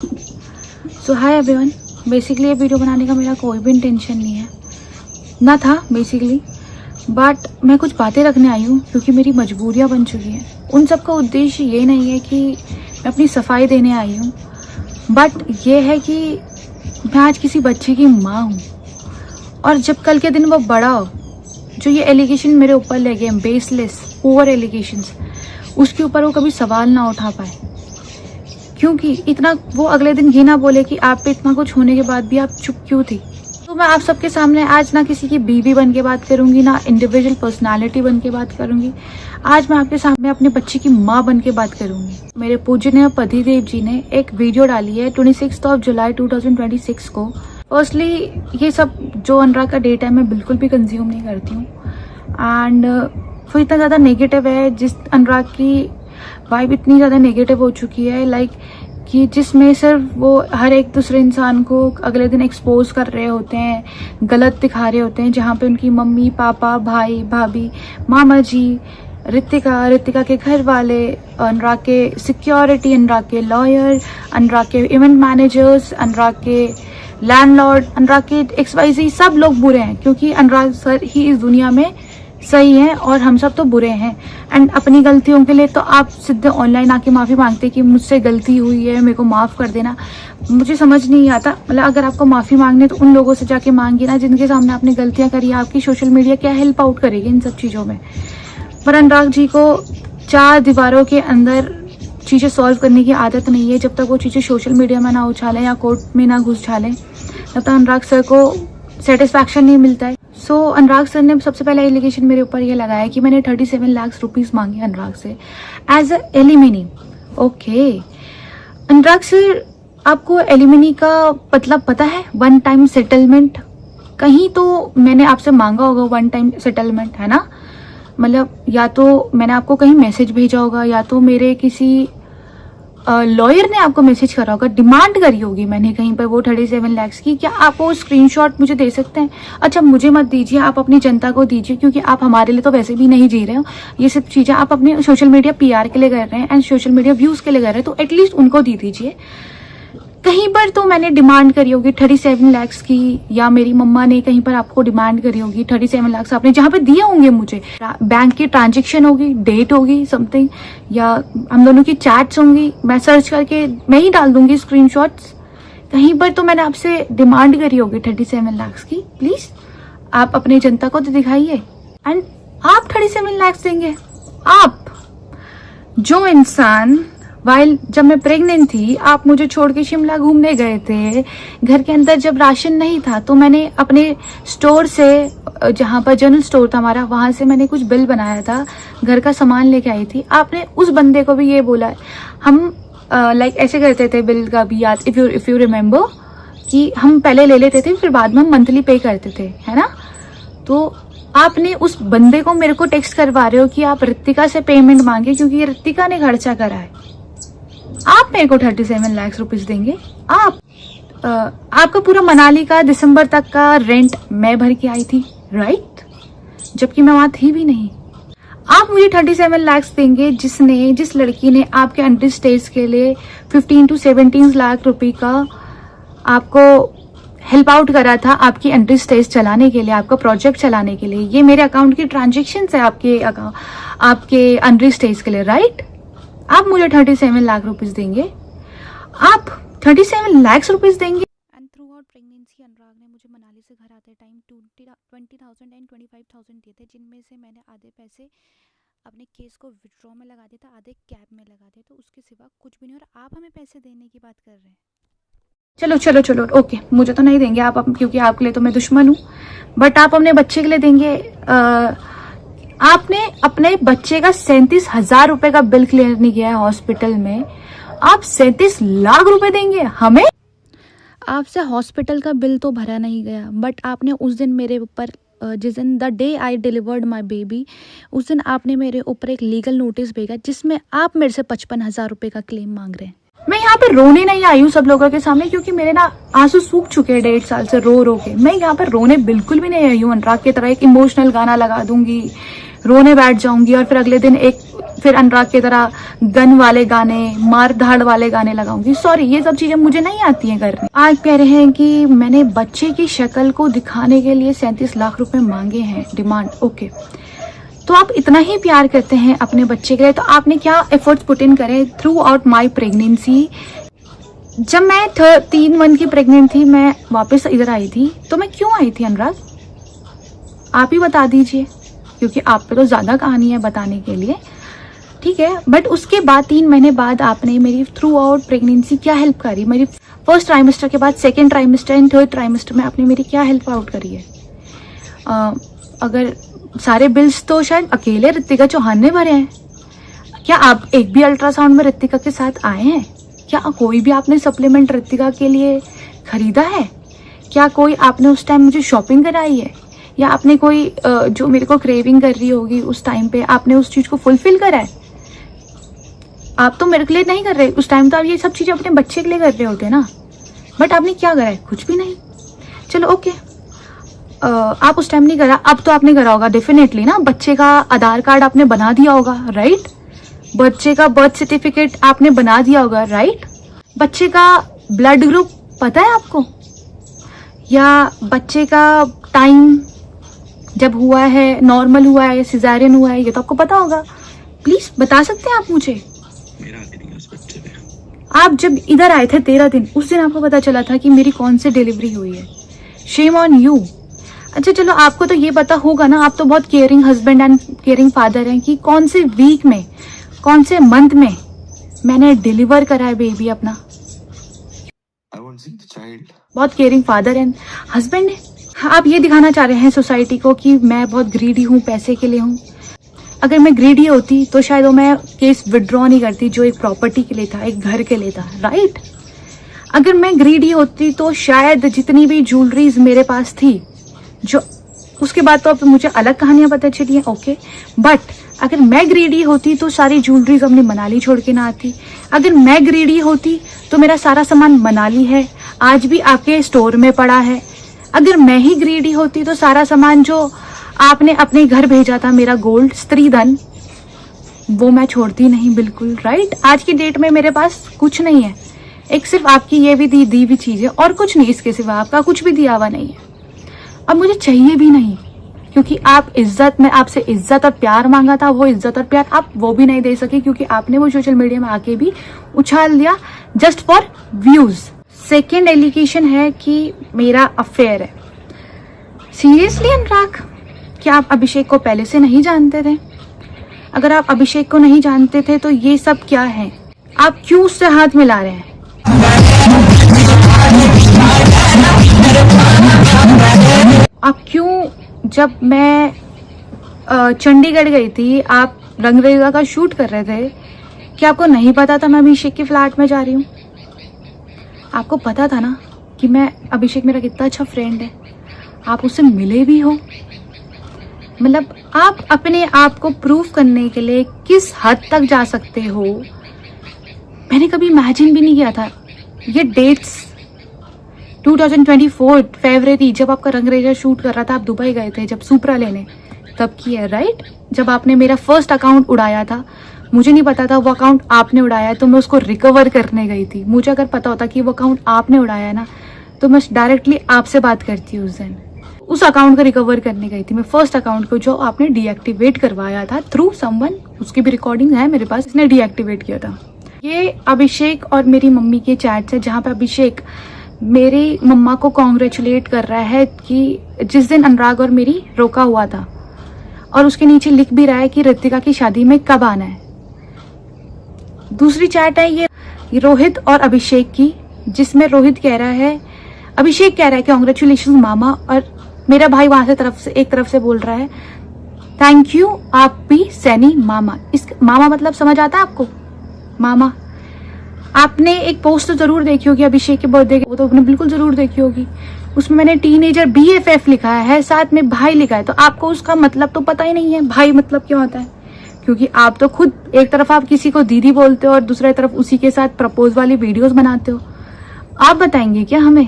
सो hi everyone. Basically ये video बनाने का मेरा कोई भी इंटेंशन नहीं है, ना था बेसिकली, बट मैं कुछ बातें रखने आई हूँ क्योंकि मेरी मजबूरियाँ बन चुकी हैं। उन सब का उद्देश्य ये नहीं है कि मैं अपनी सफाई देने आई हूँ, बट ये है कि मैं आज किसी बच्चे की माँ हूँ और जब कल के दिन वो बड़ा हो, जो ये एलिगेशन मेरे ऊपर लगे हैं, बेसलेस ओवर एलिगेशंस, उसके ऊपर वो कभी सवाल ना उठा पाए, क्योंकि इतना वो अगले दिन ये ना बोले कि आप पे इतना कुछ होने के बाद भी आप चुप क्यों थी। तो मैं आप सबके सामने आज ना किसी की बीवी बन के बात करूंगी, ना इंडिविजुअल पर्सनालिटी बन के बात करूंगी। आज मैं आपके सामने अपने बच्चे की माँ बन के बात करूंगी। मेरे पूजनीय पतिदेव जी ने एक वीडियो डाली है 26 जुलाई 2026 को। फर्स्टली ये सब जो अनुराग का डेट है मैं बिल्कुल भी कंज्यूम नहीं करती हूँ, एंड वो इतना ज़्यादा नेगेटिव है, जिस अनुराग की वाइब इतनी ज़्यादा नेगेटिव हो चुकी है, लाइक कि जिसमें सिर्फ वो हर एक दूसरे इंसान को अगले दिन एक्सपोज कर रहे होते हैं, गलत दिखा रहे होते हैं, जहाँ पे उनकी मम्मी पापा भाई भाभी मामा जी, रितिका के घर वाले, अनुराग के सिक्योरिटी, अनुराग के लॉयर, अनुराग के इवेंट मैनेजर्स, अनुराग के लैंडलॉर्ड, अनुराग के XYZ सब लोग बुरे हैं, क्योंकि अनुराग सर ही इस दुनिया में सही है और हम सब तो बुरे हैं। एंड अपनी गलतियों के लिए तो आप सीधे ऑनलाइन आके माफ़ी मांगते कि मुझसे गलती हुई है, मेरे को माफ़ कर देना। मुझे समझ नहीं आता, मतलब अगर आपको माफ़ी मांगनी है तो उन लोगों से जाके मांगिए ना जिनके सामने आपने गलतियां करी। आपकी सोशल मीडिया क्या हेल्प आउट करेगी इन सब चीज़ों में। पर अनुराग जी को 4 दीवारों के अंदर चीज़ें सॉल्व करने की आदत नहीं है। जब तक वो चीज़ें सोशल मीडिया में ना उछालें या कोर्ट में ना घुस डालें, तब तक अनुराग सर को सेटिस्फैक्शन नहीं मिलता है। सो अनुराग सर ने सबसे पहले एलिगेशन मेरे ऊपर ये लगाया कि मैंने 37 लाख रुपीस मांगे अनुराग से as a alimony. Okay Anurag sir, आपको एलिमिनी का मतलब पता है? One time settlement. कहीं तो मैंने आपसे मांगा होगा वन टाइम सेटलमेंट, है ना? मतलब या तो मैंने आपको कहीं मैसेज भेजा होगा, या तो मेरे किसी लॉयर ने आपको मैसेज करा होगा, डिमांड करी होगी मैंने कहीं पर वो 37 लाख की। क्या आप वो स्क्रीनशॉट मुझे दे सकते हैं? अच्छा मुझे मत दीजिए, आप अपनी जनता को दीजिए, क्योंकि आप हमारे लिए तो वैसे भी नहीं जी रहे हो। ये सब चीज़ें आप अपने सोशल मीडिया PR के लिए कर रहे हैं एंड सोशल मीडिया व्यूज़ के लिए कर रहे हैं, तो एटलीस्ट उनको दे दीजिए। कहीं पर तो मैंने डिमांड करी होगी 37 लाख की, या मेरी मम्मा ने कहीं पर आपको डिमांड करी होगी 37 लाख आपने जहाँ पे दिए होंगे मुझे। बैंक की ट्रांजैक्शन होगी, डेट होगी समथिंग, या हम दोनों की चैट्स होंगी, मैं सर्च करके मैं ही डाल दूंगी स्क्रीनशॉट्स। कहीं पर तो मैंने आपसे डिमांड करी होगी 37 लाख की। प्लीज आप अपनी जनता को तो दिखाइए। एंड आप 37 लाख देंगे? आप जो इंसान जब मैं प्रेग्नेंट थी, आप मुझे छोड़ के शिमला घूमने गए थे, घर के अंदर जब राशन नहीं था तो मैंने अपने स्टोर से, जहाँ पर जनरल स्टोर था हमारा, वहां से मैंने कुछ बिल बनाया था, घर का सामान लेके आई थी। आपने उस बंदे को भी ये बोला, हम लाइक ऐसे करते थे बिल का भी, याद इफ यू रिमेम्बर, कि हम पहले ले लेते थे फिर बाद में हम मंथली पे करते थे, है ना? तो आपने उस बंदे को मेरे को टेक्स्ट करवा रहे हो कि आप रितिका से पेमेंट मांगे, क्योंकि रितिका ने खर्चा करा है। आप मेरे को 37 लाख रुपीस देंगे? आपका पूरा मनाली का दिसंबर तक का रेंट मैं भर के आई थी, राइट? जबकि मैं वहां थी भी नहीं। आप मुझे 37 लाख देंगे जिस लड़की ने आपके अंडर स्टेज के लिए 15 to 17 लाख रुपए का आपको हेल्प आउट करा था, आपकी अंडर स्टेज चलाने के लिए, आपका प्रोजेक्ट चलाने के लिए। ये मेरे अकाउंट की ट्रांजेक्शन है आपके अंडर स्टेज के लिए, राइट? आप मुझे 37 लाख रुपीस देंगे? आप 37 लाख रुपीस देंगे? एंड थ्रू आउट प्रेगनेंसी अनुराग ने मुझे मनाली से घर आते टाइम 20,000 एंड 25,000 दिए थे, जिनमें से मैंने आधे पैसे अपने केस को विड्रॉ में लगा दिए थे, आधे कैब में लगा दिए, तो उसके सिवा कुछ भी नहीं। और आप हमें पैसे देने की बात कर रहे हैं। चलो ओके, मुझे तो नहीं देंगे आप, क्योंकि आपके लिए तो मैं दुश्मन हूँ, बट आप अपने बच्चे के लिए देंगे। आपने अपने बच्चे का 37,000 रुपए का बिल क्लियर नहीं किया है हॉस्पिटल में, आप 37 लाख रुपए देंगे हमें? आपसे हॉस्पिटल का बिल तो भरा नहीं गया, बट आपने उस दिन मेरे ऊपर, जिस दिन the day I delivered my baby, उस दिन आपने मेरे ऊपर एक लीगल नोटिस भेजा जिसमें आप मेरे से 55,000 रुपए का क्लेम मांग रहे हैं। मैं यहाँ पे रोने नहीं आई हूँ सब लोगों के सामने, क्योंकि मेरे ना आंसू सूख चुके हैं 1.5 साल से रो के। मैं यहाँ पर रोने बिल्कुल भी नहीं आई हूँ। अनुराग की तरह एक इमोशनल गाना लगा दूंगी, रोने बैठ जाऊंगी और फिर अगले दिन एक फिर अनुराग की तरह गन वाले गाने, मार धाड़ वाले गाने लगाऊंगी। सॉरी, ये सब चीजें मुझे नहीं आती हैं करनी। आज कह रहे हैं कि मैंने बच्चे की शक्ल को दिखाने के लिए 37 लाख रुपए मांगे हैं डिमांड। ओके, तो आप इतना ही प्यार करते हैं अपने बच्चे के लिए, तो आपने क्या एफर्ट्स पुट इन करे थ्रू आउट माई प्रेगनेंसी। जब मैं 3 मंथ की प्रेग्नेंट थी, मैं वापस इधर आई थी, तो मैं क्यों आई थी अनुराग, आप ही बता दीजिए, क्योंकि आप पे तो ज्यादा कहानी है बताने के लिए, ठीक है। बट उसके बाद 3 महीने बाद आपने मेरी थ्रू आउट प्रेगनेंसी क्या हेल्प करी, मेरी फर्स्ट ट्राइमेस्टर के बाद second trimester and third trimester में आपने मेरी क्या हेल्प आउट करी है। अगर सारे बिल्स तो शायद अकेले ऋतिका चौहान ने भरे हैं। क्या आप एक भी अल्ट्रासाउंड में ऋतिका के साथ आए हैं? क्या कोई भी आपने सप्लीमेंट ऋतिका के लिए खरीदा है? क्या कोई आपने उस टाइम मुझे शॉपिंग कराई है? या आपने कोई जो मेरे को क्रेविंग कर रही होगी उस टाइम पे आपने उस चीज को फुलफिल करा है? आप तो मेरे के लिए नहीं कर रहे उस टाइम, तो आप ये सब चीजें अपने बच्चे के लिए कर रहे होते ना। बट आपने क्या करा है? कुछ भी नहीं। चलो ओके, आप उस टाइम नहीं करा, अब तो आपने करा होगा डेफिनेटली ना। बच्चे का आधार कार्ड आपने बना दिया होगा, राइट? बच्चे का बर्थ सर्टिफिकेट आपने बना दिया होगा, राइट? बच्चे का ब्लड ग्रुप पता है आपको? या बच्चे का टाइम जब हुआ है, नॉर्मल हुआ है या सिजेरियन हुआ है, ये तो आपको पता होगा। प्लीज बता सकते हैं आप मुझे? मेरा आते नहीं उस बच्चे पे। आप जब इधर आए थे 13 दिन, उस दिन आपको पता चला था कि मेरी कौन सी डिलीवरी हुई है। Shem on you. अच्छा चलो, आपको तो ये पता होगा ना, आप तो बहुत caring husband and caring father हैं, कि कौन से वीक में, कौन से मंथ में मैंने डिलीवर करा है बेबी अपना। I won't see the child. बहुत केयरिंग फादर एंड हस्बैंड है। आप ये दिखाना चाह रहे हैं सोसाइटी को कि मैं बहुत ग्रीडी हूँ, पैसे के लिए हूँ। अगर मैं ग्रीडी होती तो शायद वो मैं केस विड्रॉ नहीं करती जो एक प्रॉपर्टी के लिए था, एक घर के लिए था, राइट? अगर मैं ग्रीडी होती तो शायद जितनी भी ज्वेलरीज मेरे पास थी, जो उसके बाद तो अब मुझे अलग कहानियां पता चली है, ओके। बट अगर मैं ग्रीडी होती तो सारी ज्वेलरीज अपनी मनाली छोड़ के ना आती। अगर मैं ग्रीडी होती तो मेरा सारा सामान मनाली है, आज भी आपके स्टोर में पड़ा है। अगर मैं ही ग्रीडी होती तो सारा सामान जो आपने अपने घर भेजा था, मेरा गोल्ड, स्त्री धन, वो मैं छोड़ती नहीं बिल्कुल, राइट? आज की डेट में मेरे पास कुछ नहीं है, एक सिर्फ आपकी ये भी दी हुई चीज है और कुछ नहीं। इसके सिवा आपका कुछ भी दिया हुआ नहीं है। अब मुझे चाहिए भी नहीं, क्योंकि आप इज्जत, मैं आपसे इज्जत और प्यार मांगा था, वो इज्जत और प्यार आप वो भी नहीं दे सके, क्योंकि आपने वो सोशल मीडिया में आके भी उछाल दिया just for views. Second allegation है कि मेरा अफेयर है। सीरियसली अनुराग, क्या आप अभिषेक को पहले से नहीं जानते थे? अगर आप अभिषेक को नहीं जानते थे तो ये सब क्या है? आप क्यों उससे हाथ मिला रहे हैं? आप क्यों, जब मैं चंडीगढ़ गई थी, आप रंगरेजा का शूट कर रहे थे, क्या आपको नहीं पता था मैं अभिषेक के फ्लैट में जा रही हूँ? आपको पता था ना कि मैं, अभिषेक मेरा कितना अच्छा फ्रेंड है, आप उससे मिले भी हो। मतलब आप अपने आप को प्रूव करने के लिए किस हद तक जा सकते हो, मैंने कभी इमेजिन भी नहीं किया था। ये डेट्स 2024 फरवरी, जब आपका रंगरेजा शूट कर रहा था, आप दुबई गए थे जब सुपरा लेने, तब की है, राइट? जब आपने मेरा फर्स्ट अकाउंट उड़ाया था, मुझे नहीं पता था वो अकाउंट आपने उड़ाया है, तो मैं उसको रिकवर करने गई थी। मुझे अगर पता होता कि वो अकाउंट आपने उड़ाया है ना, तो मैं डायरेक्टली आपसे बात करती उस दिन। उस अकाउंट को रिकवर करने गई थी मैं, फर्स्ट अकाउंट को जो आपने डीएक्टिवेट करवाया था थ्रू समवन, उसकी भी रिकॉर्डिंग है मेरे पास, इसने डीएक्टिवेट किया था। ये अभिषेक और मेरी मम्मी के चैट्स है, जहाँ पे अभिषेक मेरी मम्मा को कॉन्ग्रेचुलेट कर रहा है कि जिस दिन अनुराग और मेरी रोका हुआ था, और उसके नीचे लिख भी रहा है कि ऋतिका की शादी में कब आना है। दूसरी चैट है ये रोहित और अभिषेक की, जिसमें रोहित कह रहा है, अभिषेक कह रहा है कि कॉन्ग्रेचुलेशन मामा, और मेरा भाई वहां से एक तरफ से बोल रहा है थैंक यू आप भी सैनी मामा। इस मामा मतलब समझ आता है आपको? मामा, आपने एक पोस्ट तो जरूर देखी होगी अभिषेक के बर्थडे की, वो तो आपने बिल्कुल जरूर देखी होगी। उसमें मैंने टीनेजर BFF लिखा है, साथ में भाई लिखा है, तो आपको उसका मतलब तो पता ही नहीं है भाई मतलब क्या होता है, क्योंकि आप तो खुद एक तरफ आप किसी को दीदी बोलते हो और दूसरी तरफ उसी के साथ प्रपोज वाली वीडियोस बनाते हो। आप बताएंगे क्या हमें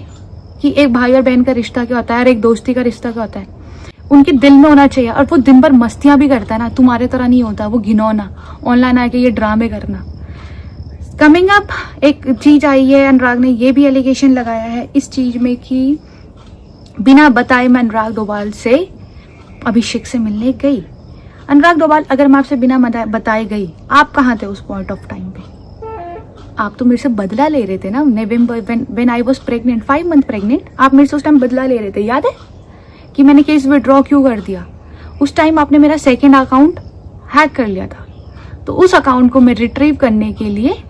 कि एक भाई और बहन का रिश्ता क्या होता है और एक दोस्ती का रिश्ता क्या होता है? उनके दिल में होना चाहिए। और वो दिन भर मस्तियां भी करता है ना, तुम्हारे तरह नहीं होता वो घिनौना ऑनलाइन आके ये ड्रामे करना। कमिंग अप एक चीज आई है, अनुराग ने ये भी एलिगेशन लगाया है इस चीज में कि बिना बताए मैं अनुराग डोभाल से अभिषेक से मिलने गई। अनुराग डोभाल, अगर मैं आपसे बिना बताए गई, आप कहाँ थे उस पॉइंट ऑफ टाइम पे? आप तो मेरे से बदला ले रहे थे ना, November when I was pregnant, 5 month pregnant, आप मेरे से उस टाइम बदला ले रहे थे। याद है कि मैंने केस विड्रॉ क्यों कर दिया? उस टाइम आपने मेरा सेकेंड अकाउंट हैक कर लिया था, तो उस अकाउंट को मैं रिट्रीव करने के लिए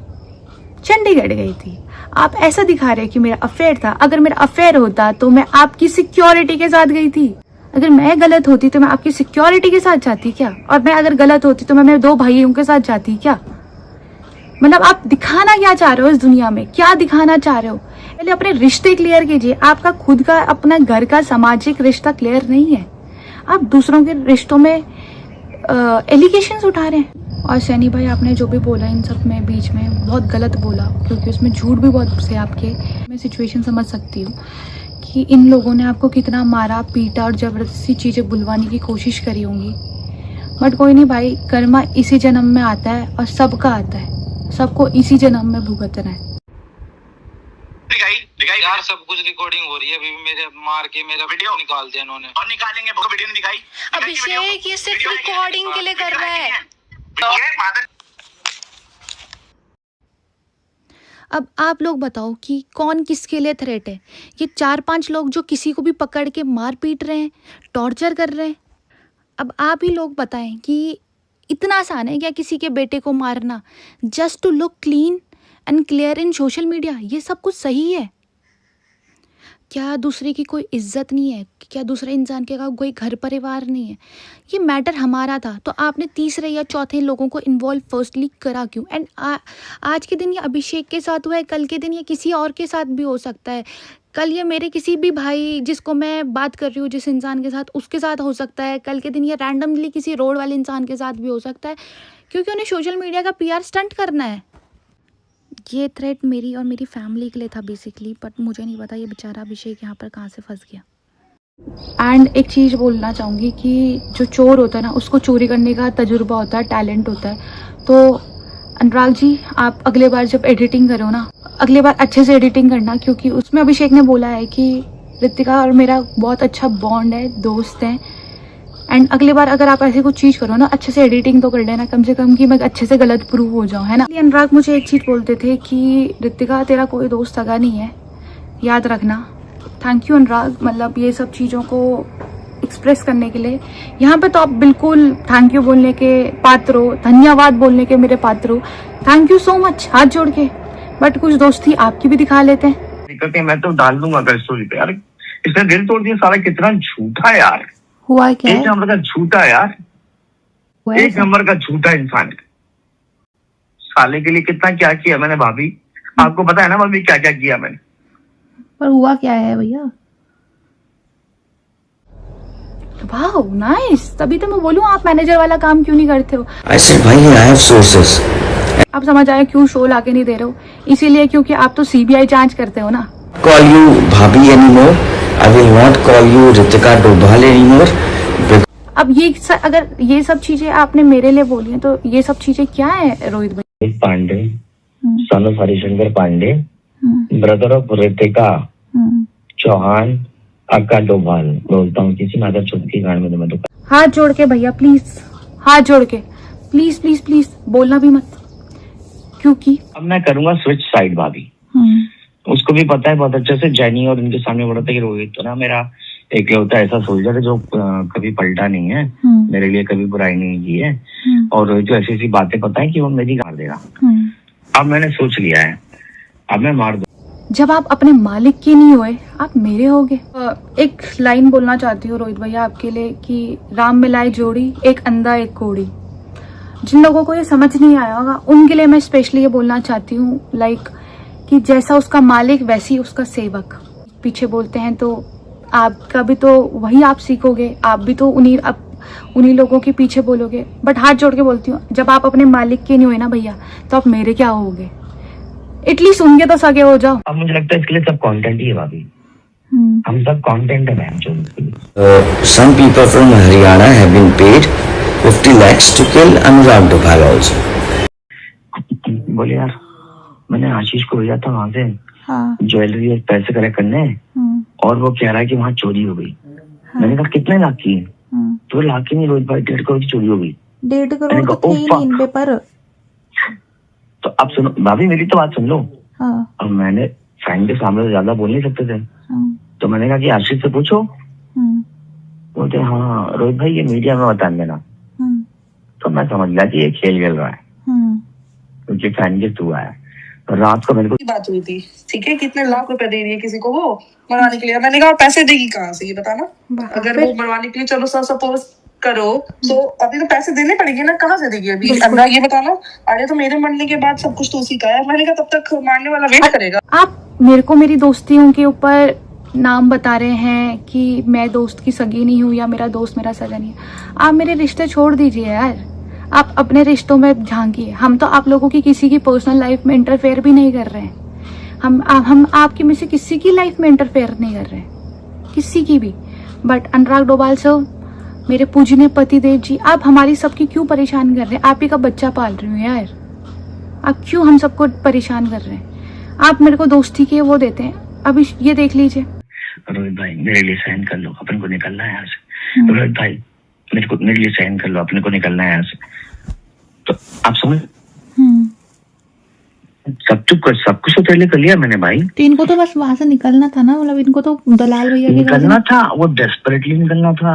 चंडीगढ़ गई थी। आप ऐसा दिखा रहे कि मेरा अफेयर था। अगर मेरा अफेयर होता तो मैं आपकी सिक्योरिटी के साथ गई थी। अगर मैं गलत होती तो मैं आपकी सिक्योरिटी के साथ जाती क्या? और मैं अगर गलत होती तो मैं मेरे 2 भाइयों के साथ जाती क्या? मतलब आप दिखाना क्या चाह रहे हो इस दुनिया में? क्या दिखाना चाह रहे हो? पहले अपने रिश्ते क्लियर कीजिए। आपका खुद का अपना घर का सामाजिक रिश्ता क्लियर नहीं है, आप दूसरों के रिश्तों में एलिगेशंस उठा रहे हैं। और सैनी भाई, आपने जो भी बोला इन सब में बीच में बहुत गलत बोला, क्योंकि उसमें झूठ भी बहुत से आपके। मैं सिचुएशन समझ सकती हूँ कि इन लोगों ने आपको कितना मारा पीटा और जबरदस्ती चीज़ें बुलवाने की कोशिश करी होंगी। बट कोई नहीं भाई, कर्मा इसी जन्म में आता है और सबका आता है, सबको इसी जन्म में भुगतना है। दिखाई यार, सब कुछ रिकॉर्डिंग हो रही है। अभी मेरे मार के मेरा वीडियो निकाल दिया इन्होंने। और निकालेंगे, वो वीडियो नहीं दिखाई। अभिषेक ये सिर्फ रिकॉर्डिंग के लिए कर रहा है। अब आप लोग बताओ कि कौन किसके लिए थ्रेट है? ये 4-5 लोग जो किसी को भी पकड़ के मार पीट रहे हैं, टॉर्चर कर रहे हैं। अब आप ही लोग बताएं कि इतना आसान है क्या किसी के बेटे को मारना, just to look clean and clear in social media? ये सब कुछ सही है क्या? दूसरे की कोई इज्जत नहीं है क्या? दूसरे इंसान के कोई घर परिवार नहीं है? ये मैटर हमारा था, तो आपने तीसरे या चौथे लोगों को इन्वॉल्व फर्स्टली करा क्यों? एंड आज के दिन ये अभिषेक के साथ हुआ है, कल के दिन ये किसी और के साथ भी हो सकता है। कल ये मेरे किसी भी भाई जिसको मैं बात कर रही हूँ, जिस इंसान के साथ, उसके साथ हो सकता है। कल के दिन ये रैंडमली किसी रोड वाले इंसान के साथ भी हो सकता है, क्योंकि उन्हें सोशल मीडिया का PR स्टंट करना है। ये थ्रेट मेरी और मेरी फैमिली के लिए था बेसिकली, बट मुझे नहीं पता ये बेचारा अभिषेक यहाँ पर कहाँ से फंस गया। एंड एक चीज़ बोलना चाहूँगी कि जो चोर होता है ना, उसको चोरी करने का तजुर्बा होता है, टैलेंट होता है। तो अनुराग जी, आप अगले बार जब एडिटिंग करो ना, अगले बार अच्छे से एडिटिंग करना, क्योंकि उसमें अभिषेक ने बोला है कि ऋतिका और मेरा बहुत अच्छा बॉन्ड है, दोस्त हैं। एंड अगली बार अगर आप ऐसी कुछ चीज़ करो ना, अच्छे से एडिटिंग तो कर लेना कम से कम, कि मैं अच्छे से गलत प्रूव हो जाऊँ, है ना। अनुराग मुझे एक चीज़ बोलते थे कि ऋतिका तेरा कोई दोस्त सगा नहीं है, याद रखना। थैंक यू अनुराग, मतलब ये सब चीज़ों को एक्सप्रेस करने के लिए। यहाँ पे तो आप बिल्कुल थैंक यू बोलने के पात्र हो, धन्यवाद बोलने के मेरे पात्र हो। थैंक यू सो मच, हाथ जोड़ के। बट कुछ दोस्ती आपकी भी दिखा लेते हैं। दिक्कत है, मैं तो डाल दूंगा अगर स्टोरी पे। यार इसने दिल तोड़ दिया सारा, कितना झूठा यार। हुआ क्या? एक नंबर का झूठा यार, एक नंबर का झूठा इंसान है। साले के लिए कितना क्या किया मैंने भाभी, आपको पता है ना भाभी क्या क्या किया मैंने। पर हुआ क्या है भैया? वाह नाइस, तभी तो मैं बोलूँ आप मैनेजर वाला काम क्यों नहीं करते हो। I said, भाई I have sources. आप समझ आए क्यों शो लाके नहीं दे रहे हो? इसीलिए क्योंकि आप तो CBI जांच करते हो ना। Call you भाभी anymore. I will not call you Ritika Dobhal anymore. अब ये अगर ये सब चीजें आपने मेरे लिए बोली हैं, तो ये सब चीजें क्या है रोहित भाई? Pandey, son of Harishankar Pandey, brother of Ritika Chauhan, aka Doval. बोलता हूँ किसी माता चुप की गाड़ में तो हाथ जोड़ के भैया प्लीज, हाथ जोड़ के प्लीज प्लीज प्लीज बोलना भी मत, क्योंकि अब मैं करूंगा स्विच साइड भाभी। उसको भी पता है बहुत अच्छे से, जैनी और इनके सामने बोला था कि रोहित तो ना मेरा एकलौता ऐसा सोल्जर है जो कभी पलटा नहीं है, मेरे लिए कभी बुराई नहीं की है, और रोहित जो ऐसी ऐसी बातें पता है कि वो मेरी गाड़ देगा। अब मैंने सोच लिया है, अब मैं मार दूं। जब आप अपने मालिक के नहीं हुए, आप मेरे होगे। एक लाइन बोलना चाहती हूँ रोहित भैया आपके लिए कि राम मिलाए जोड़ी, एक अंधा एक कोड़ी। जिन लोगों को ये समझ नहीं आया होगा उनके लिए मैं स्पेशली ये बोलना चाहती हूँ, लाइक कि जैसा उसका मालिक वैसी उसका सेवक। पीछे बोलते हैं तो आपका भी तो वही आप सीखोगे, आप भी तो उन्हीं लोगों के पीछे बोलोगे। बट हाथ जोड़ के बोलती हूँ, जब आप अपने मालिक के नहीं हुए ना भैया, तो आप मेरे क्या होगे? एटलीस्ट उनके तो सगे हो जाओ। अब मुझे लगता है इसके लिए सब कंटेंट ही है भाभी। हम सब कंटेंट है मैम जो Some people from Haryana have been paid 50 lakhs to kill Anurag Dubal also. बोले यार मैंने आशीष को भेजा था वहाँ से हाँ। ज्वेलरी और पैसे कलेक्ट करने और वो कह रहा है कि वहाँ चोरी हो गई। मैंने कहा कितने लाख की? तो लाख की नहीं रोहित भाई 1.5 करोड़ की चोरी हो गई। 1.5 करोड़ तो थे ही नहीं इन पे पर। तो अब सुनो भाभी मेरी तो बात सुन लो। हाँ। अब मैंने फ्रेंड के सामने तो ज्यादा बोल नहीं सकते थे तो मैंने कहा कि आशीष से पूछो। बोलते हाँ रोहित भाई ये मीडिया में बता देना। तो मैं समझ गया कि ये खेल खेल रहा है क्योंकि फैन के थ्रू आया। तो रात को मेरे को बात हुई थी, ठीक है, कितने लाख रुपए दे रही है किसी को वो मरवाने के लिए। मैंने कहा पैसे देगी कहाँ से ये बताना। अगर वो मरवाने के लिए चलो सपोज करो तो अभी तो पैसे देने पड़ेंगे ना, कहाँ से देगी अभी अनुराग ये बताना। अरे तो मेरे मरने के बाद सब कुछ तो उसी का है। मैंने कहा तब तक मारने वाला वेट करेगा। आप मेरे को मेरी दोस्तियों के ऊपर नाम बता रहे हैं कि मैं दोस्त की सगी नहीं हूँ या मेरा दोस्त मेरा सगा नहीं है। आप मेरे रिश्ते छोड़ दीजिए यार, आप अपने रिश्तों में झांकिए। हम तो आप लोगों की किसी की पर्सनल लाइफ में इंटरफेयर भी नहीं कर रहे हैं। हम आपकी में से किसी की लाइफ में इंटरफेयर नहीं कर रहे हैं, किसी की भी। बट अनुराग डोभाल सर, मेरे पूजनीय पतिदेव जी, आप हमारी सबकी क्यों परेशान कर रहे हैं? आप ही का बच्चा पाल रही हूँ यार, आप क्यों हम सबको परेशान कर रहे हैं? आप मेरे को दोस्ती के वो देते हैं। अभी ये देख लीजिए। रोहित भाई मेरे लिए साइन कर लो, अपन को निकलना है यहाँ से। रोहित भाई मेरे लिए साइन कर लो, अपने को निकलना है यहाँ से। तो आप समझ सब कुछ तो पहले कर लिया मैंने भाई। तो इनको तो बस वहां से निकलना था ना, मतलब इनको तो दलाल भैया निकलना था, वो डेस्परेटली निकलना था।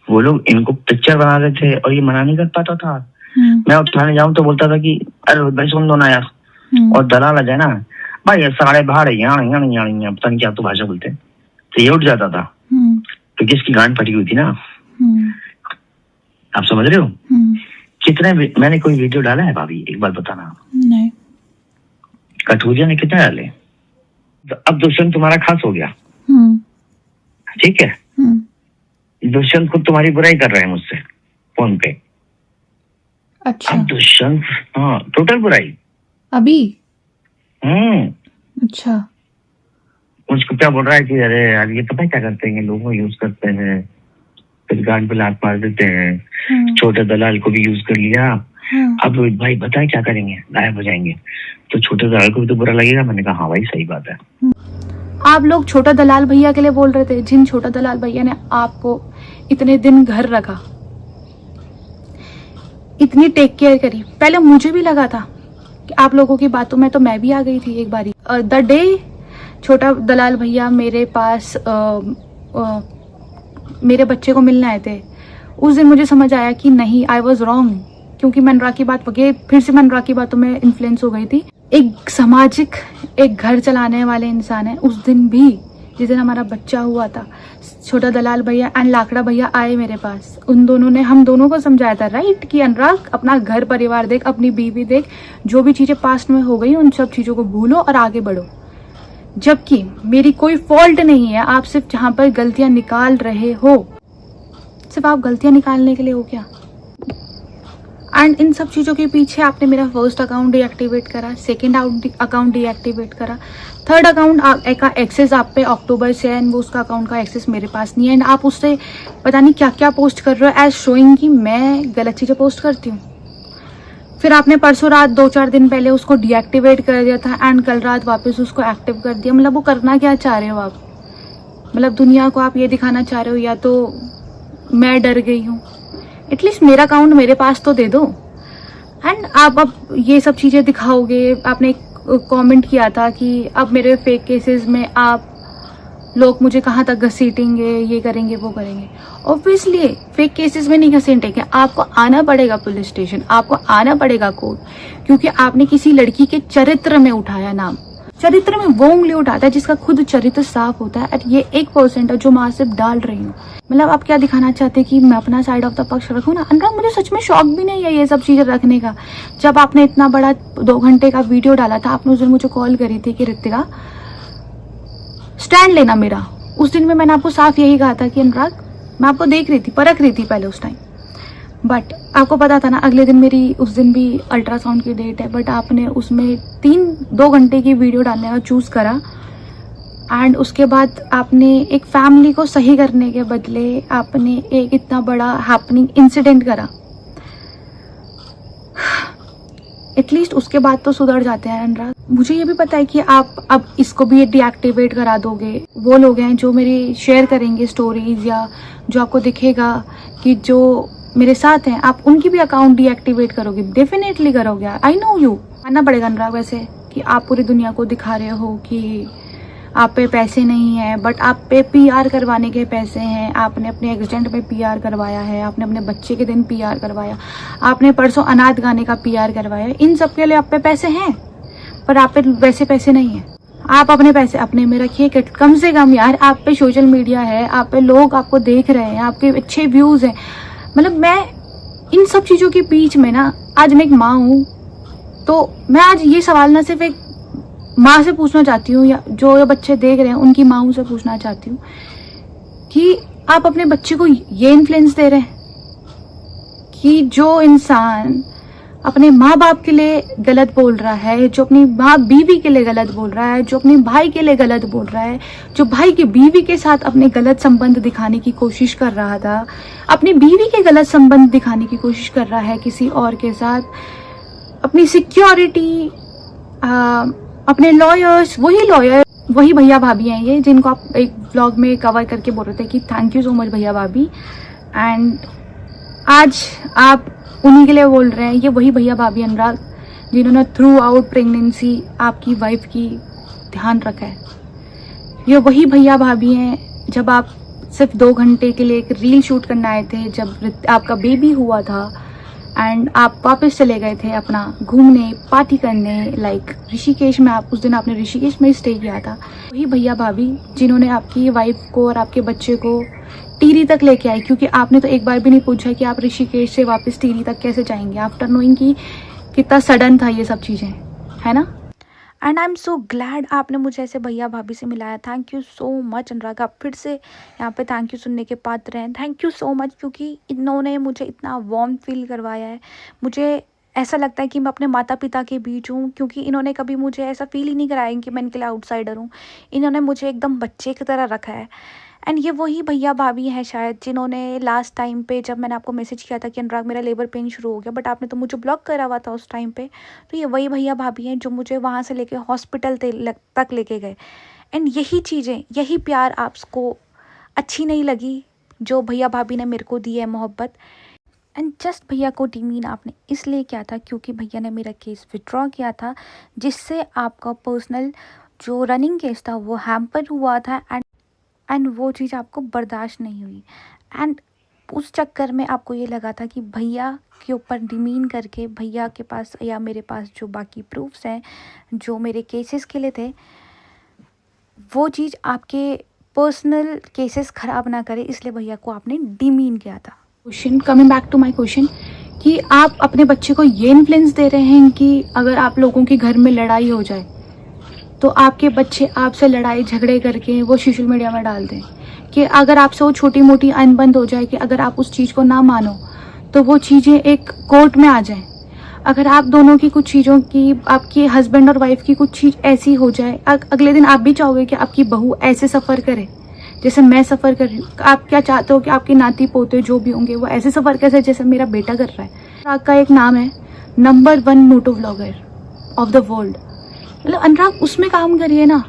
वो लोग इनको पिक्चर बना रहे थे और ये मना नहीं कर पाता था। मैं उठाने जाऊं तो बोलता था कि अरे भाई सुन दो ना यार। और दलाल आ जाए ना भाई सारे बाहर पता नहीं क्या तो भाषा बोलते हैं, तो ये उठ जाता था क्योंकि इसकी गांड फटी हुई थी ना। आप समझ रहे हो? कितने मैंने कोई वीडियो डाला है भाभी एक बार बताना? नहीं। कठोरिया ने कितने डाले? तो अब दुष्यंत तुम्हारा खास हो गया, ठीक है? दुष्यंत खुद तुम्हारी बुराई कर रहे हैं मुझसे फोन पे। अच्छा। अब दुष्यंत हाँ टोटल बुराई अभी। अच्छा। मुझको क्या बोल रहा है कि अरे यार ये पता है क्या करते हैं, लोगों को यूज करते हैं फिर गांड पे लात मार देते हैं। छोटे दलाल को भी यूज कर लिया। अब रोहित भाई बताए क्या करेंगे, गायब हो जाएंगे। तो छोटे दलाल को भी तो बुरा लगेगा। मैंने कहा हाँ भाई सही बात है। आप लोग छोटा दलाल भैया के लिए बोल रहे थे, जिन छोटा दलाल भैया ने आपको इतने दिन घर रखा, इतनी टेक केयर करी। पहले मुझे भी लगा था कि आप लोगों की बातों में तो मैं भी आ गई थी एक बारी। द डे छोटा दलाल भैया मेरे पास मेरे बच्चे को मिलने आए थे, उस दिन मुझे समझ आया कि नहीं, आई वॉज रॉन्ग। क्योंकि मैं अनुराग की बात फिर से मैं अनुराग की बातों में इन्फ्लुएंस हो गई थी। एक सामाजिक एक घर चलाने वाले इंसान है। उस दिन भी जिस दिन हमारा बच्चा हुआ था, छोटा दलाल भैया एंड लाकड़ा भैया आए मेरे पास। उन दोनों ने हम दोनों को समझाया था राइट कि अनुराग अपना घर परिवार देख, अपनी बीवी देख, जो भी चीजें पास्ट में हो गई उन सब चीजों को भूलो और आगे बढ़ो। जबकि मेरी कोई फॉल्ट नहीं है, आप सिर्फ जहां पर गलतियां निकाल रहे हो, सिर्फ आप गलतियां निकालने के लिए हो क्या? एंड इन सब चीज़ों के पीछे आपने मेरा फर्स्ट अकाउंट डीएक्टिवेट करा, सेकंड अकाउंट डीएक्टिवेट करा, थर्ड अकाउंट का एक्सेस आप पे अक्टूबर से है एंड वो उसका अकाउंट का एक्सेस मेरे पास नहीं है। एंड आप उससे पता नहीं क्या क्या पोस्ट कर रहे हो एज शोइंग कि मैं गलत चीज़ें पोस्ट करती हूँ। फिर आपने परसों रात 2-4 दिन पहले उसको डीएक्टिवेट कर दिया था एंड कल रात वापस उसको एक्टिव कर दिया। मतलब वो करना क्या चाह रहे हो आप? मतलब दुनिया को आप ये दिखाना चाह रहे हो या तो मैं डर गई हूँ, एटलीस्ट मेरा अकाउंट मेरे पास तो दे दो। एंड आप अब ये सब चीज़ें दिखाओगे। आपने कमेंट किया था कि अब मेरे फेक केसेस में आप लोग मुझे कहाँ तक घसीटेंगे, ये करेंगे वो करेंगे। ऑब्वियसली फेक केसेस में नहीं घसीटेंगे, आपको आना पड़ेगा पुलिस स्टेशन, आपको आना पड़ेगा कोर्ट, क्योंकि आपने किसी लड़की के चरित्र में उठाया नाम। चरित्र में वो उंगली उठाता है जिसका खुद चरित्र साफ होता है। और ये 1% है जो मैं सिर्फ डाल रही हूँ। मतलब आप क्या दिखाना चाहते हैं कि मैं अपना साइड ऑफ द पक्ष रखूँ ना? अनुराग मुझे सच में शौक भी नहीं है ये सब चीजें रखने का। जब आपने इतना बड़ा 2 घंटे का वीडियो डाला था, आपने उस दिन मुझे कॉल करी थी कि ऋतिका स्टैंड लेना मेरा। उस दिन में मैंने आपको साफ यही कहा था कि अनुराग मैं आपको देख रही थी, परख रही थी पहले उस टाइम, बट आपको पता था ना अगले दिन मेरी उस दिन भी अल्ट्रासाउंड की डेट है, बट आपने उसमें 2 घंटे की वीडियो डालने का चूज़ करा। एंड उसके बाद आपने एक फैमिली को सही करने के बदले आपने एक इतना बड़ा हैपनिंग इंसिडेंट करा। एटलीस्ट उसके बाद तो सुधर जाते हैं अनुराग। मुझे ये भी पता है कि आप अब इसको भी डीएक्टिवेट करा दोगे। वो लोग हैं जो मेरी शेयर करेंगे स्टोरीज, या जो आपको दिखेगा कि जो मेरे साथ हैं, आप उनकी भी अकाउंट डीएक्टिवेट करोगे, डेफिनेटली करोगे। आई नो यू, मानना पड़ेगा अनुराग वैसे कि आप पूरी दुनिया को दिखा रहे हो कि आप पे पैसे नहीं हैं, बट आप पे पीआर करवाने के पैसे हैं। आपने अपने एक्सीडेंट में पीआर करवाया है, आपने अपने बच्चे के दिन पीआर करवाया, आपने परसों अनाथ गाने का पीआर करवाया। इन सब के लिए आप पे पैसे हैं, पर आप पे वैसे पैसे नहीं हैं। आप अपने पैसे अपने में रखिए। कम से कम यार आप पे सोशल मीडिया है, आप पे लोग आपको देख रहे हैं, आपके अच्छे व्यूज हैं। मतलब मैं इन सब चीज़ों के बीच में ना, आज मैं एक माँ हूँ, तो मैं आज ये सवाल ना सिर्फ एक माँ से पूछना चाहती हूँ, या जो बच्चे देख रहे हैं उनकी माँओं से पूछना चाहती हूँ कि आप अपने बच्चे को ये इन्फ्लुएंस दे रहे हैं कि जो इंसान अपने माँ बाप के लिए गलत बोल रहा है, जो अपनी माँ बीवी के लिए गलत बोल रहा है, जो अपने भाई के लिए गलत बोल रहा है, जो भाई की बीवी के साथ अपने गलत संबंध दिखाने की कोशिश कर रहा था, अपनी बीवी के गलत संबंध दिखाने की कोशिश कर रहा है किसी और के साथ, अपनी सिक्योरिटी, अपने लॉयर्स, वही भैया भाभी हैं ये जिनको आप एक ब्लॉग में कवर करके बोल रहे थे कि थैंक यू सो मच भैया भाभी। एंड आज आप उन्हीं के लिए बोल रहे हैं। ये वही भैया भाभी अनुराग जिन्होंने थ्रू आउट प्रेगनेंसी आपकी वाइफ की ध्यान रखा है। ये वही भैया भाभी हैं जब आप सिर्फ 2 घंटे के लिए एक रील शूट करने आए थे, जब आपका बेबी हुआ था एंड आप वापस चले गए थे अपना घूमने, पार्टी करने, लाइक ऋषिकेश में। आप उस दिन आपने ऋषिकेश में स्टे किया था। वही भैया भाभी जिन्होंने आपकी वाइफ को और आपके बच्चे को टिहरी तक लेके आए, क्योंकि आपने तो एक बार भी नहीं पूछा कि आप ऋषिकेश से वापस टिहरी तक कैसे जाएंगे, आफ्टर नोइंग कि कितना सडन था ये सब चीज़ें, है ना। And I am so glad आपने मुझे ऐसे भैया भाभी से मिलाया। थैंक यू सो मच अनुराग। आप फिर से यहाँ पे थैंक यू सुनने के पात्र हैं। थैंक यू सो मच, क्योंकि इन्होंने मुझे इतना वार्म फील करवाया है। मुझे ऐसा लगता है कि मैं अपने माता पिता के बीच हूँ, क्योंकि इन्होंने कभी मुझे ऐसा फील ही नहीं कराया कि मैं इनके लिए आउटसाइडर हूँ। इन्होंने मुझे एकदम बच्चे की तरह रखा है। एंड ये वही भैया भाभी हैं शायद जिन्होंने लास्ट टाइम पे जब मैंने आपको मैसेज किया था कि अनुराग मेरा लेबर पेन शुरू हो गया, बट आपने तो मुझे ब्लॉक करा हुआ था उस टाइम पे, तो ये वही भैया भाभी हैं जो मुझे वहाँ से लेके हॉस्पिटल तक लेके गए। एंड यही चीज़ें, यही प्यार आपको अच्छी नहीं लगी जो भैया भाभी ने मेरे को दी है, मोहब्बत। एंड जस्ट भैया को डिमीन आपने इसलिए किया था क्योंकि भैया ने मेरा केस विड्रॉ किया था, जिससे आपका पर्सनल जो रनिंग केस था वो हैम्पर हुआ था। एंड वो चीज़ आपको बर्दाश्त नहीं हुई। एंड उस चक्कर में आपको ये लगा था कि भैया के ऊपर डिमीन करके भैया के पास या मेरे पास जो बाकी प्रूफ्स हैं जो मेरे केसेस के लिए थे, वो चीज़ आपके पर्सनल केसेस ख़राब ना करे, इसलिए भैया को आपने डिमीन किया था। Question, coming back to my question, कि आप अपने बच्चे को ये इन्फ्लुएंस दे रहे हैं कि अगर आप लोगों के घर में लड़ाई हो जाए तो आपके बच्चे आपसे लड़ाई झगड़े करके वो सोशल मीडिया में डाल दें, कि अगर आपसे वो छोटी मोटी अनबन हो जाए कि अगर आप उस चीज़ को ना मानो तो वो चीज़ें एक कोर्ट में आ जाएं। अगर आप दोनों की कुछ चीज़ों की, आपके हस्बैंड और वाइफ की कुछ चीज़ ऐसी हो जाए, अगले दिन आप भी चाहोगे कि आपकी बहू ऐसे सफ़र करे जैसे मैं सफ़र कर रही हूँ। आप क्या चाहते हो कि आपके नाती पोते जो भी होंगे वो ऐसे सफ़र कैसे जैसे मेरा बेटा कर रहा है। आपका एक नाम है number 1 motto vlogger of the world, मतलब अनुराग उसमें काम करिए ना।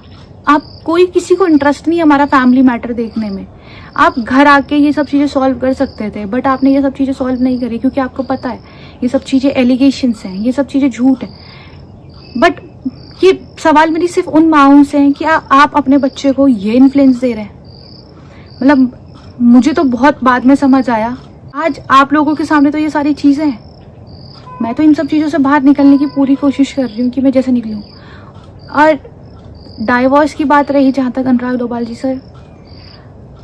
आप कोई किसी को इंटरेस्ट नहीं है हमारा फैमिली मैटर देखने में। आप घर आके ये सब चीज़ें सॉल्व कर सकते थे, बट आपने ये सब चीज़ें सॉल्व नहीं करी क्योंकि आपको पता है ये सब चीज़ें एलिगेशंस हैं, ये सब चीज़ें झूठ है। बट ये सवाल मेरी सिर्फ उन माँओं से है कि आप अपने बच्चे को ये इन्फ्लुएंस दे रहे हैं। मतलब मुझे तो बहुत बाद में समझ आया, आज आप लोगों के सामने तो ये सारी चीज़ें हैं। मैं तो इन सब चीज़ों से बाहर निकलने की पूरी कोशिश कर रही हूँ कि मैं जैसे निकलूँ। और डाइवोर्स की बात रही जहाँ तक, अनुराग डोभाल जी सर,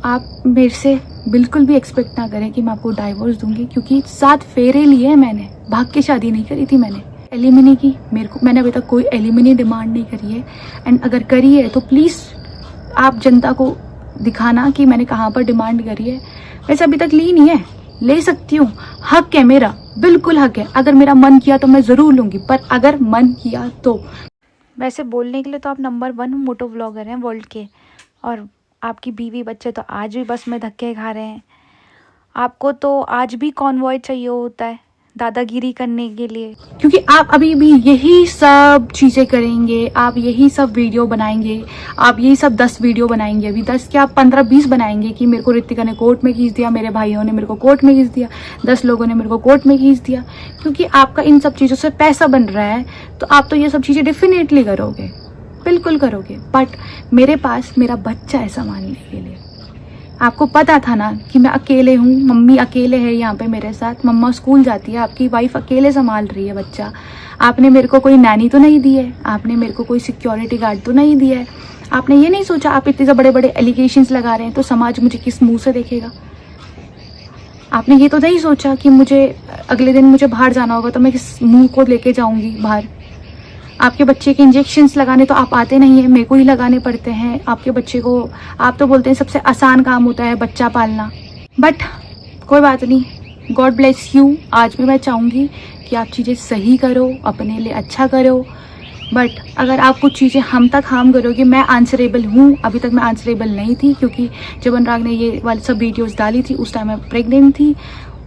आप मेरे से बिल्कुल भी एक्सपेक्ट ना करें कि मैं आपको डाइवोर्स दूंगी, क्योंकि 7 फेरे लिए हैं मैंने, भाग के शादी नहीं करी थी मैंने। एलिमिनी की मैंने अभी तक कोई एलिमिनी डिमांड नहीं करी है। एंड अगर करी है तो प्लीज़ आप जनता को दिखाना कि मैंने कहाँ पर डिमांड करी है। वैसे अभी तक ली नहीं है, ले सकती हूँ, हक है मेरा, बिल्कुल हक है। अगर मेरा मन किया तो मैं ज़रूर लूँगी, पर अगर मन किया तो। वैसे बोलने के लिए तो आप नंबर 1 मोटो व्लॉगर हैं वर्ल्ड के, और आपकी बीवी बच्चे तो आज भी बस में धक्के खा रहे हैं। आपको तो आज भी कॉन्वॉय चाहिए होता है दादागिरी करने के लिए, क्योंकि आप अभी भी यही सब चीज़ें करेंगे, आप यही सब वीडियो बनाएंगे, आप यही सब 10 वीडियो बनाएंगे, अभी 10 क्या 15-20 बनाएंगे कि मेरे को ऋतिका ने कोर्ट में खींच दिया, मेरे भाइयों ने मेरे को कोर्ट में खींच दिया, 10 लोगों ने मेरे को कोर्ट में खींच दिया, क्योंकि आपका इन सब चीज़ों से पैसा बन रहा है। तो आप तो ये सब चीज़ें डेफिनेटली करोगे, बिल्कुल करोगे, बट मेरे पास मेरा बच्चा है संभालने के लिए। आपको पता था ना कि मैं अकेले हूँ, मम्मी अकेले है यहाँ पे मेरे साथ, मम्मा स्कूल जाती है, आपकी वाइफ अकेले संभाल रही है बच्चा। आपने मेरे को कोई नैनी तो नहीं दी है, आपने मेरे को कोई सिक्योरिटी गार्ड तो नहीं दिया है। आपने ये नहीं सोचा आप इतने बड़े बड़े एलिगेशंस लगा रहे हैं तो समाज मुझे किस मुंह से देखेगा। आपने ये तो नहीं सोचा कि मुझे अगले दिन मुझे बाहर जाना होगा तो मैं किस मुंह को लेके जाऊँगी बाहर। आपके बच्चे के इंजेक्शंस लगाने तो आप आते नहीं हैं, मेरे को ही लगाने पड़ते हैं आपके बच्चे को। आप तो बोलते हैं सबसे आसान काम होता है बच्चा पालना, बट कोई बात नहीं, गॉड ब्लेस यू। आज भी मैं चाहूँगी कि आप चीज़ें सही करो, अपने लिए अच्छा करो, बट अगर आप कुछ चीज़ें हम तक हार्म करोगे, मैं आंसरेबल हूँ। अभी तक मैं आंसरेबल नहीं थी, क्योंकि जब अनुराग ने ये वाली सब वीडियोज़ डाली थी उस टाइम मैं प्रेग्नेंट थी,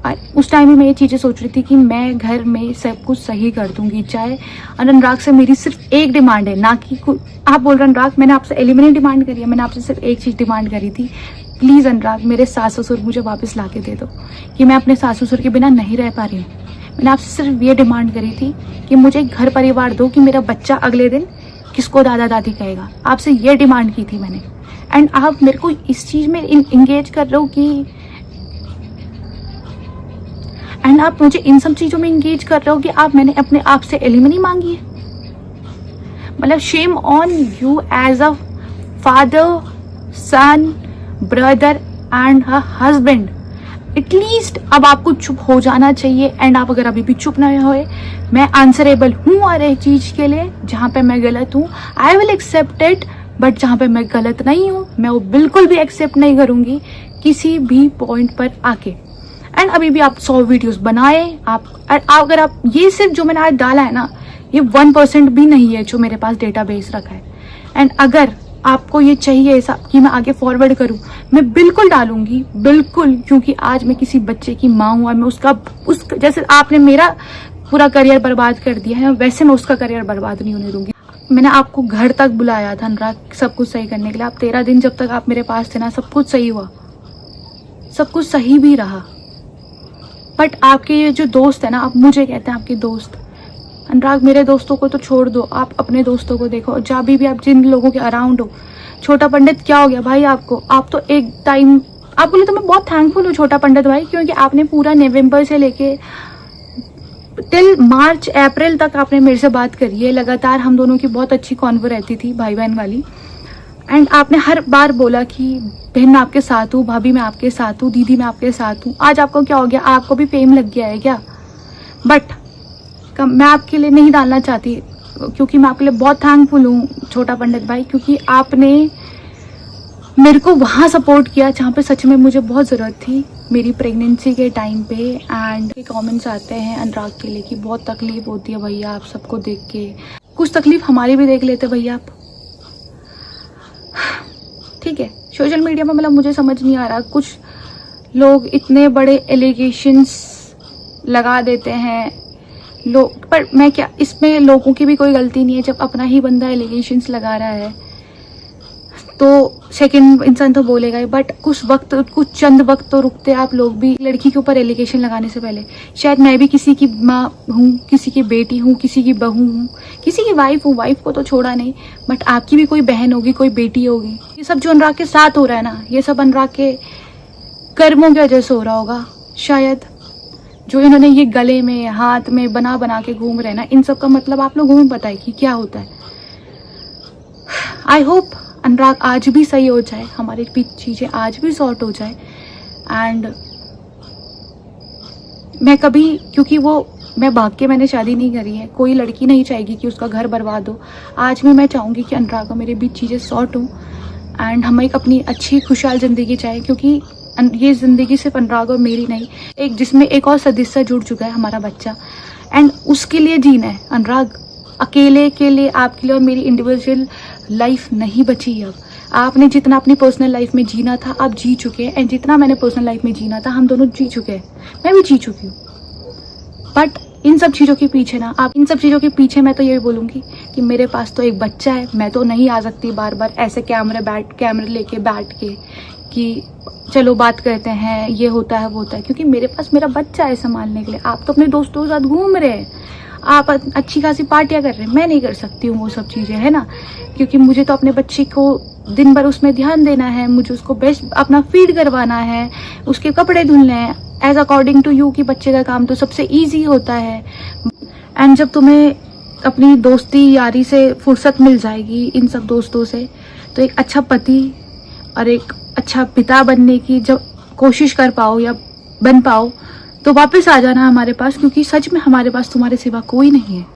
और उस टाइम में मैं ये चीज़ें सोच रही थी कि मैं घर में सब कुछ सही कर दूंगी। चाहे अनुराग से मेरी सिर्फ एक डिमांड है, ना कि आप बोल रहे अनुराग मैंने आपसे एलिमिनेट डिमांड करी है, मैंने आपसे सिर्फ एक चीज़ डिमांड करी थी, प्लीज़ अनुराग मेरे सास ससुर मुझे वापस ला के दे दो, कि मैं अपने सास ससुर के बिना नहीं रह पा रही हूँ। मैंने आपसे सिर्फ ये डिमांड करी थी कि मुझे घर परिवार दो, कि मेरा बच्चा अगले दिन किसको दादा दादी कहेगा। आपसे ये डिमांड की थी मैंने, एंड आप मेरे को इस चीज़ में इंगेज कर रहे हो कि, एंड आप मुझे इन सब चीज़ों में इंगेज कर रहे हो कि आप मैंने अपने आप से एलिमनी मांगी है। मतलब shame on you as a father, son, brother and a husband. At least अब आपको चुप हो जाना चाहिए, एंड आप अगर अभी भी चुप नहीं हुए, मैं आंसरेबल हूँ हर एक चीज़ के लिए। जहाँ पे मैं गलत हूँ I will accept it, but जहाँ पे मैं गलत नहीं हूँ मैं वो बिल्कुल भी एक्सेप्ट नहीं करूँगी किसी भी पॉइंट पर आके। एंड अभी भी आप 100 वीडियोस बनाए, अगर आप ये सिर्फ जो मैंने आज डाला है ना, ये 1% भी नहीं है जो मेरे पास डेटाबेस रखा है। एंड अगर आपको ये चाहिए ऐसा कि मैं आगे फॉरवर्ड करूं, मैं बिल्कुल डालूंगी, बिल्कुल, क्योंकि आज मैं किसी बच्चे की माँ हूँ और मैं उसका जैसे आपने मेरा पूरा करियर बर्बाद कर दिया है, वैसे मैं उसका करियर बर्बाद नहीं होने दूंगी। मैंने आपको घर तक बुलाया था अनुराग सब कुछ सही करने के लिए। आप 13 दिन जब तक आप मेरे पास थे ना, सब कुछ सही हुआ, सब कुछ सही भी रहा। बट आपके ये जो दोस्त है ना, आप मुझे कहते हैं आपके दोस्त, अनुराग मेरे दोस्तों को तो छोड़ दो, आप अपने दोस्तों को देखो। जहाँ भी आप जिन लोगों के अराउंड हो, छोटा पंडित क्या हो गया भाई आपको, आप तो एक टाइम, आपके लिए तो मैं बहुत थैंकफुल हूँ छोटा पंडित भाई, क्योंकि आपने पूरा नवंबर से लेके टिल मार्च अप्रैल तक आपने मेरे से बात करी है लगातार। हम दोनों की बहुत अच्छी कॉन्वर रहती थी भाई बहन वाली, एंड आपने हर बार बोला कि बहन मैं आपके साथ हूँ, भाभी मैं आपके साथ हूँ, दीदी मैं आपके साथ हूँ। आज आपको क्या हो गया, आपको भी फेम लग गया है क्या? बट मैं आपके लिए नहीं डालना चाहती, क्योंकि मैं आपके लिए बहुत थैंकफुल हूँ छोटा पंडित भाई, क्योंकि आपने मेरे को वहाँ सपोर्ट किया जहाँ पे सच में मुझे बहुत ज़रूरत थी, मेरी प्रेगनेंसी के टाइम पे। एंड कमेंट्स आते हैं अनुराग के लिए कि बहुत तकलीफ होती है भैया आप सबको देख के, कुछ तकलीफ हमारी भी देख लेते भैया आप। ठीक है, सोशल मीडिया में मतलब मुझे समझ नहीं आ रहा, कुछ लोग इतने बड़े एलिगेशंस लगा देते हैं लोग, पर मैं क्या, इसमें लोगों की भी कोई गलती नहीं है। जब अपना ही बंदा एलिगेशंस लगा रहा है तो सेकंड इंसान तो बोलेगा ही, बट कुछ चंद वक्त तो रुकते आप लोग भी। लड़की के ऊपर एलिगेशन लगाने से पहले शायद मैं भी किसी की माँ हूँ, किसी की बेटी हूँ, किसी की बहू हूँ, किसी की वाइफ हूँ, वाइफ को तो छोड़ा नहीं, बट आपकी भी कोई बहन होगी, कोई बेटी होगी। ये सब जो अनुराग के साथ हो रहा है ना, ये सब अनुराग के कर्मों की वजह से हो रहा होगा शायद। जो इन्होंने ये गले में हाथ में बना बना के घूम रहे हैं ना, इन सब का मतलब आप लोगों में पता है कि क्या होता है। आई होप अनुराग आज भी सही हो जाए, हमारी चीज़ें आज भी सॉर्ट हो जाए। एंड मैं कभी, क्योंकि वो मैं भाग के मैंने शादी नहीं करी है, कोई लड़की नहीं चाहेगी कि उसका घर बर्बाद हो। आज भी मैं चाहूँगी कि अनुराग और मेरे बीच चीज़ें सॉर्ट हों एंड हम एक अपनी अच्छी खुशहाल ज़िंदगी चाहे, क्योंकि ये ज़िंदगी सिर्फ अनुराग और मेरी नहीं, एक जिसमें एक और सदस्य जुड़ चुका है, हमारा बच्चा, एंड उसके लिए जीना है। अनुराग अकेले के लिए, आपके लिए और मेरी इंडिविजुअल लाइफ नहीं बची अब। आपने जितना अपनी पर्सनल लाइफ में जीना था आप जी चुके हैं, एंड जितना मैंने पर्सनल लाइफ में जीना था हम दोनों जी चुके हैं, मैं भी जी चुकी हूँ। बट इन सब चीज़ों के पीछे ना, आप इन सब चीज़ों के पीछे मैं तो यही बोलूँगी कि मेरे पास तो एक बच्चा है, मैं तो नहीं आ सकती बार बार ऐसे कैमरे लेके बैठ के कि चलो बात करते हैं, ये होता है वो होता है, क्योंकि मेरे पास मेरा बच्चा है संभालने के लिए। आप तो अपने दोस्तों के साथ घूम रहे हैं, आप अच्छी खासी पार्टियाँ कर रहे हैं, मैं नहीं कर सकती हूँ वो सब चीज़ें, है ना, क्योंकि मुझे तो अपने बच्चे को दिन भर उसमें ध्यान देना है, मुझे उसको बेस्ट अपना फीड करवाना है, उसके कपड़े धुलने हैं एज अकॉर्डिंग टू यू, कि बच्चे का काम तो सबसे ईजी होता है। एंड जब तुम्हें अपनी दोस्ती यारी से फुर्सत मिल जाएगी इन सब दोस्तों से, तो एक अच्छा पति और एक अच्छा पिता बनने की जब कोशिश कर पाओ या बन पाओ, तो वापस आ जाना हमारे पास, क्योंकि सच में हमारे पास तुम्हारे सिवा कोई नहीं है।